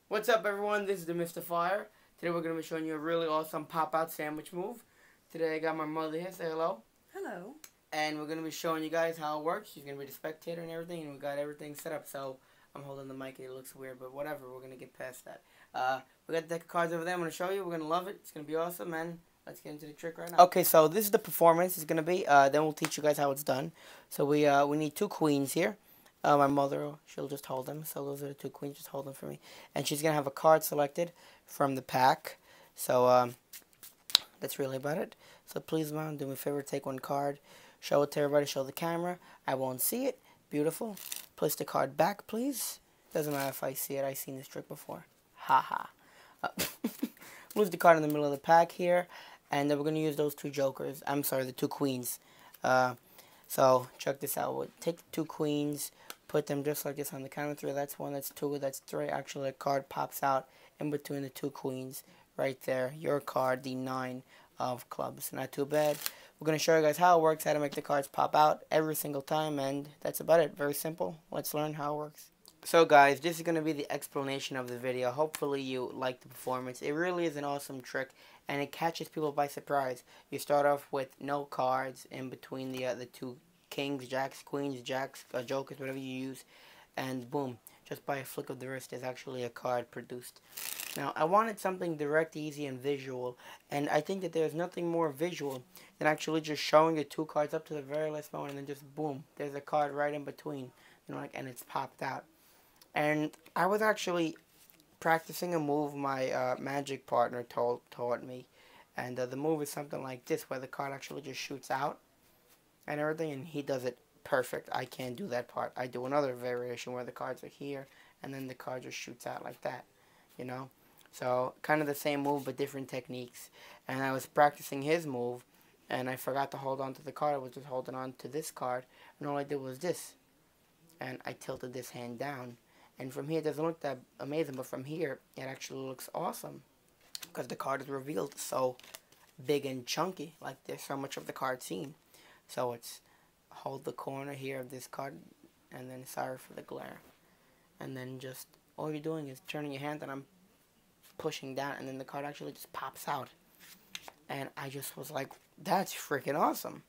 What's up, everyone? This is TheMystefyer. Today we're going to be showing you a really awesome pop-out sandwich move. Today I got my mother here. Say hello. Hello. And we're going to be showing you guys how it works. She's going to be the spectator and everything, and we got everything set up. So I'm holding the mic and it looks weird, but whatever. We're going to get past that. We got the deck of cards over there. I'm going to show you. We're going to love it. It's going to be awesome, and let's get into the trick right now. Okay, so this is the performance. It's going to be. Then we'll teach you guys how it's done. So we need two queens here. My mother, she'll just hold them. So those are the two queens. Just hold them for me. And she's going to have a card selected from the pack. So that's really about it. So please, Mom, do me a favor. Take one card. Show it to everybody. Show the camera. I won't see it. Beautiful. Place the card back, please. Doesn't matter if I see it. I've seen this trick before. Ha ha. Lose the card in the middle of the pack here. And then we're going to use those two jokers. I'm sorry, the two queens. So check this out. We'll take the two queens. Put them just like this on the count of three. That's one, that's two, that's three. Actually, a card pops out in between the two queens right there. Your card, the 9 of clubs. Not too bad. We're going to show you guys how it works, how to make the cards pop out every single time, and that's about it. Very simple. Let's learn how it works. So guys, this is going to be the explanation of the video. Hopefully you like the performance. It really is an awesome trick, and it catches people by surprise. You start off with no cards in between the two kings, jacks, queens, jacks, jokers, whatever you use, and boom, just by a flick of the wrist, there's actually a card produced. Now, I wanted something direct, easy, and visual, and I think that there's nothing more visual than actually just showing the two cards up to the very last moment, and then just boom, there's a card right in between, and it's popped out. And I was actually practicing a move my magic partner taught me, and the move is something like this, where the card actually just shoots out and everything, and he does it perfect. I can't do that part. I do another variation where the cards are here, and then the card just shoots out like that, So, kind of the same move, but different techniques. And I was practicing his move, and I forgot to hold on to the card. I was just holding on to this card, and all I did was this. And I tilted this hand down. And from here, it doesn't look that amazing, but from here, it actually looks awesome. Because the card is revealed so big and chunky, like there's so much of the card seen. So it's hold the corner here of this card, and then sorry for the glare. And then just, all you're doing is turning your hand, and I'm pushing down, and then the card actually just pops out. And I just was like, that's freaking awesome.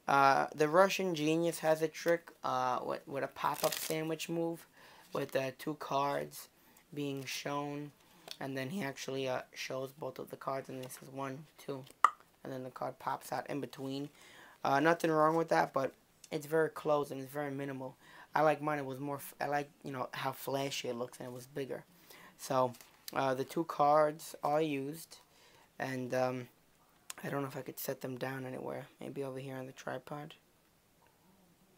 The Russian genius has a trick with a pop-up sandwich move, with two cards being shown, and then he actually shows both of the cards, and this is 1, 2, and then the card pops out in between. Nothing wrong with that, but it's very close and it's very minimal. I like mine. It was more. I like how flashy it looks, and it was bigger. So the two cards are used, and I don't know if I could set them down anywhere. Maybe over here on the tripod.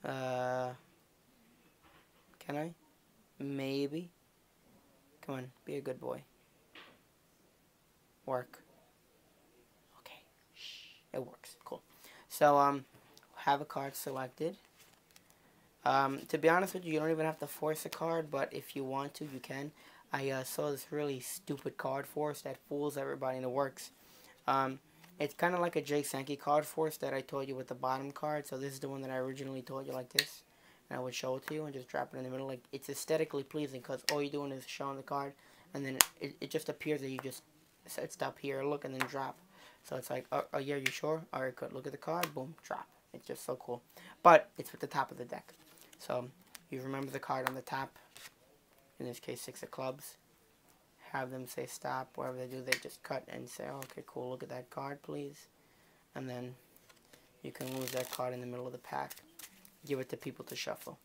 Can I? Maybe. Come on, be a good boy. Work. Okay. Shh. It works. Cool. So have a card selected. To be honest with you, you don't even have to force a card, but if you want to, you can. I saw this really stupid card force that fools everybody, and it works. It's kind of like a Jake Sankey card force that I told you with the bottom card. So this is the one that I originally told you like this. And I would show it to you and just drop it in the middle. Like, it's aesthetically pleasing because all you're doing is showing the card, and then it just appears that you just set stop here, look, and then drop. So it's like, oh yeah, you sure? Alright, good. Look at the card, boom, drop. It's just so cool. But it's at the top of the deck. So you remember the card on the top. In this case, 6 of clubs. Have them say stop. Whatever they do, they just cut and say, oh, okay, cool, look at that card, please. And then you can lose that card in the middle of the pack. Give it to people to shuffle.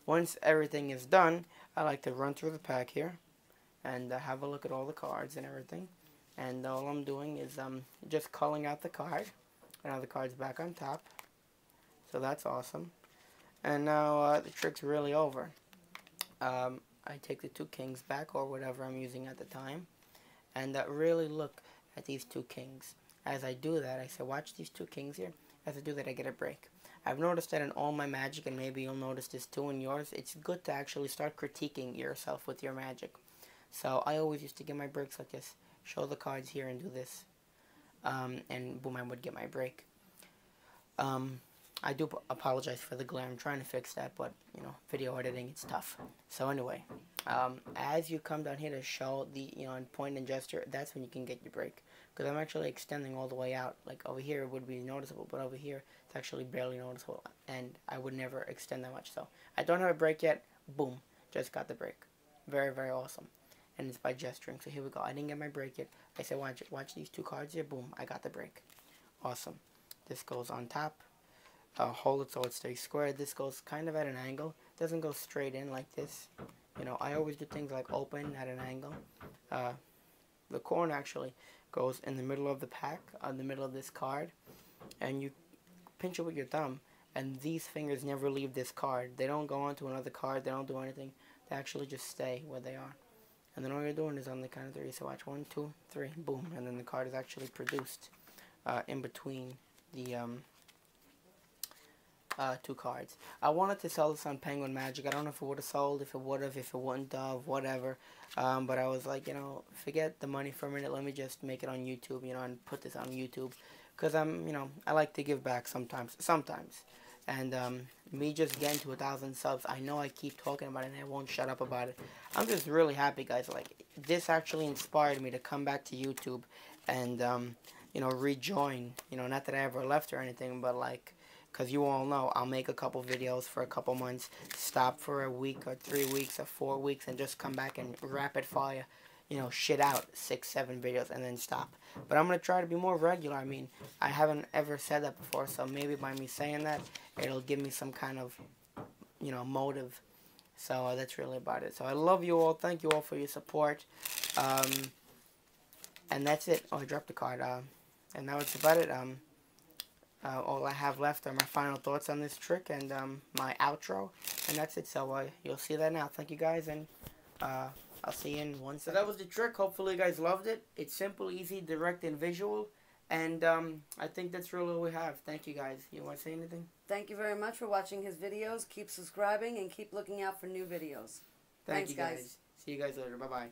Once everything is done, I like to run through the pack here and have a look at all the cards and everything. And all I'm doing is just culling out the card. And now the card's back on top. So that's awesome. And now the trick's really over. I take the 2 kings back, or whatever I'm using at the time, and really look at these 2 kings. As I do that, I say, watch these 2 kings here. As I do that, I get a break. I've noticed that in all my magic, and maybe you'll notice this too in yours, it's good to actually start critiquing yourself with your magic. So I always used to get my breaks like this. Show the cards here and do this. And boom, I would get my break. I do apologize for the glare. I'm trying to fix that, but, video editing, it's tough. So anyway, As you come down here to show the, and point and gesture, that's when you can get your brake. Because I'm actually extending all the way out. Like over here it would be noticeable, but over here it's actually barely noticeable. And I would never extend that much. So I don't have a brake yet. Boom. Just got the brake. Very, very awesome. And it's by gesturing. So here we go. I didn't get my brake yet. I said, watch these two cards here. Boom. I got the brake. Awesome. This goes on top. Hold it so it stays square. This goes kind of at an angle. Doesn't go straight in like this. I always do things like open at an angle. The corner actually goes in the middle of the pack, in the middle of this card, and you pinch it with your thumb, and these fingers never leave this card. They don't go onto another card. They don't do anything. They actually just stay where they are. And then all you're doing is on the count of 3. So watch 1, 2, 3, boom, and then the card is actually produced in between the two cards. I wanted to sell this on Penguin Magic. I don't know if it would have sold, if it would have, if it wouldn't have, whatever. But I was like, forget the money for a minute. Let me just make it on YouTube, and put this on YouTube. Because I like to give back sometimes. And me just getting to 1,000 subs, I know I keep talking about it and I won't shut up about it. I'm just really happy, guys. Like, this actually inspired me to come back to YouTube and, rejoin. Not that I ever left or anything, but like, because you all know, I'll make a couple videos for a couple months, stop for a week or 3 weeks or 4 weeks, and just come back and rapid fire, shit out 6, 7 videos and then stop. But I'm going to try to be more regular. I mean, I haven't ever said that before, so maybe by me saying that, it'll give me some kind of, motive. So that's really about it. So I love you all. Thank you all for your support. And that's it. Oh, I dropped the card. And now it's about it. All I have left are my final thoughts on this trick and my outro, and that's it. So you'll see that now. Thank you guys, and I'll see you in 1 second. So that was the trick. Hopefully you guys loved it. It's simple, easy, direct, and visual, and I think that's really all we have. Thank you guys. You want to say anything? Thank you very much for watching his videos. Keep subscribing and keep looking out for new videos. Thanks, you guys. See you guys later. Bye-bye.